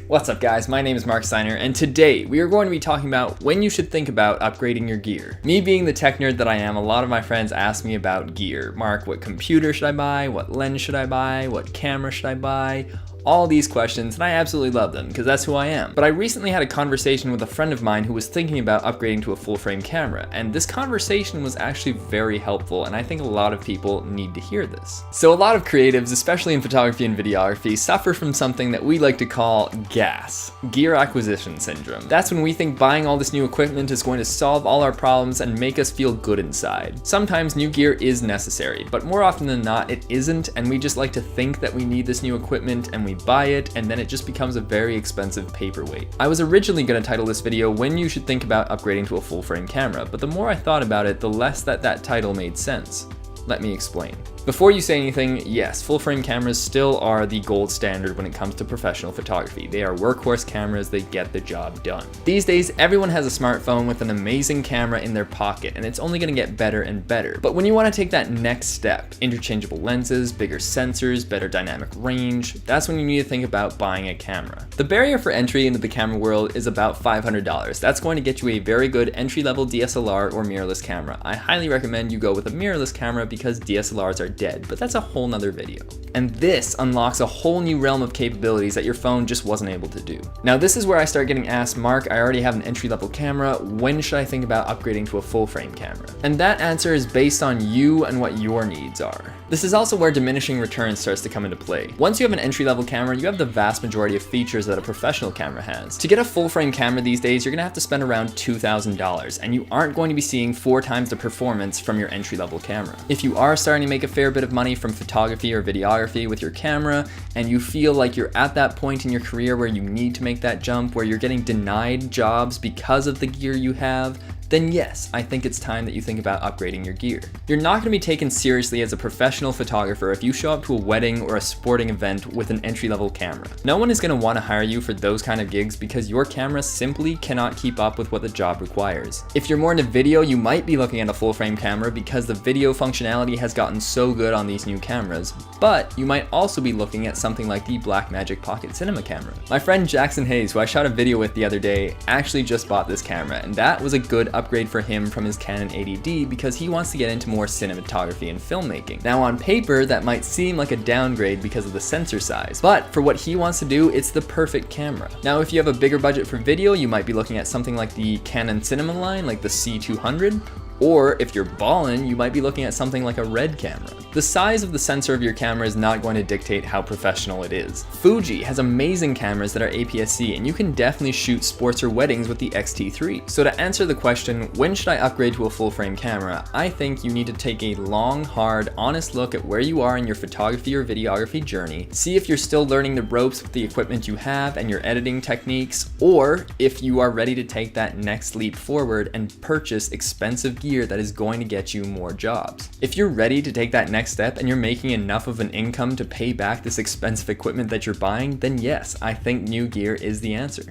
What's up guys, my name is Marc Steiner, and today we are going to be talking about when you should think about upgrading your gear. Me being the tech nerd that I am, a lot of my friends ask me about gear. Marc, what computer should I buy? What lens should I buy? What camera should I buy? All these questions, and I absolutely love them because that's who I am. But I recently had a conversation with a friend of mine who was thinking about upgrading to a full frame camera, and this conversation was actually very helpful, and I think a lot of people need to hear this. So a lot of creatives, especially in photography and videography, suffer from something that we like to call GAS, gear acquisition syndrome. That's when we think buying all this new equipment is going to solve all our problems and make us feel good inside. Sometimes new gear is necessary, but more often than not it isn't, and we just like to think that we need this new equipment and we buy it, and then it just becomes a very expensive paperweight. I was originally going to title this video when you should think about upgrading to a full frame camera, but the more I thought about it, the less that title made sense. Let me explain. Before you say anything, yes, full frame cameras still are the gold standard when it comes to professional photography. They are workhorse cameras, they get the job done. These days, everyone has a smartphone with an amazing camera in their pocket, and it's only gonna get better and better. But when you wanna take that next step, interchangeable lenses, bigger sensors, better dynamic range, that's when you need to think about buying a camera. The barrier for entry into the camera world is about $500. That's going to get you a very good entry-level DSLR or mirrorless camera. I highly recommend you go with a mirrorless camera because DSLRs are dead, but that's a whole nother video. And this unlocks a whole new realm of capabilities that your phone just wasn't able to do. Now this is where I start getting asked, Marc, I already have an entry-level camera, when should I think about upgrading to a full frame camera? And that answer is based on you and what your needs are. This is also where diminishing returns starts to come into play. Once you have an entry-level camera, you have the vast majority of features that a professional camera has. To get a full frame camera these days, you're gonna have to spend around $2,000, and you aren't going to be seeing 4 times the performance from your entry-level camera. If you are starting to make a fair bit of money from photography or videography with your camera, and you feel like you're at that point in your career where you need to make that jump, where you're getting denied jobs because of the gear you have, then yes, I think it's time that you think about upgrading your gear. You're not gonna be taken seriously as a professional photographer if you show up to a wedding or a sporting event with an entry-level camera. No one is gonna wanna hire you for those kind of gigs because your camera simply cannot keep up with what the job requires. If you're more into video, you might be looking at a full frame camera because the video functionality has gotten so good on these new cameras, but you might also be looking at something like the Blackmagic Pocket Cinema camera. My friend Jackson Hayes, who I shot a video with the other day, actually just bought this camera, and that was a good upgrade for him from his Canon 80D because he wants to get into more cinematography and filmmaking. Now on paper, that might seem like a downgrade because of the sensor size, but for what he wants to do, it's the perfect camera. Now if you have a bigger budget for video, you might be looking at something like the Canon Cinema line, like the C200, or if you're ballin', you might be looking at something like a RED camera. The size of the sensor of your camera is not going to dictate how professional it is. Fuji has amazing cameras that are APS-C, and you can definitely shoot sports or weddings with the X-T3. So to answer the question, when should I upgrade to a full frame camera? I think you need to take a long, hard, honest look at where you are in your photography or videography journey, see if you're still learning the ropes with the equipment you have and your editing techniques, or if you are ready to take that next leap forward and purchase expensive gear that is going to get you more jobs. If you're ready to take that next step and you're making enough of an income to pay back this expensive equipment that you're buying, then yes, I think new gear is the answer.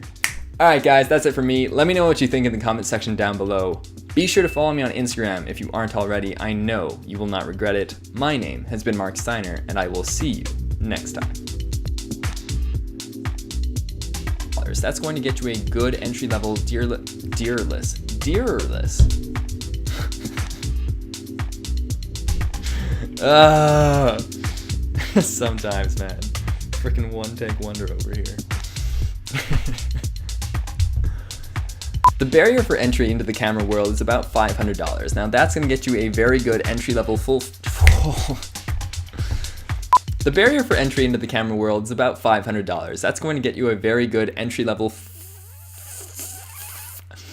Alright guys, that's it for me. Let me know what you think in the comment section down below. Be sure to follow me on Instagram if you aren't already. I know you will not regret it. My name has been Marc Steiner, and I will see you next time. That's going to get you a good entry-level deerless. Sometimes, man. Freaking one-take wonder over here. The barrier for entry into the camera world is about $500. Now that's going to get you a very good entry-level The barrier for entry into the camera world is about $500. That's going to get you a very good entry-level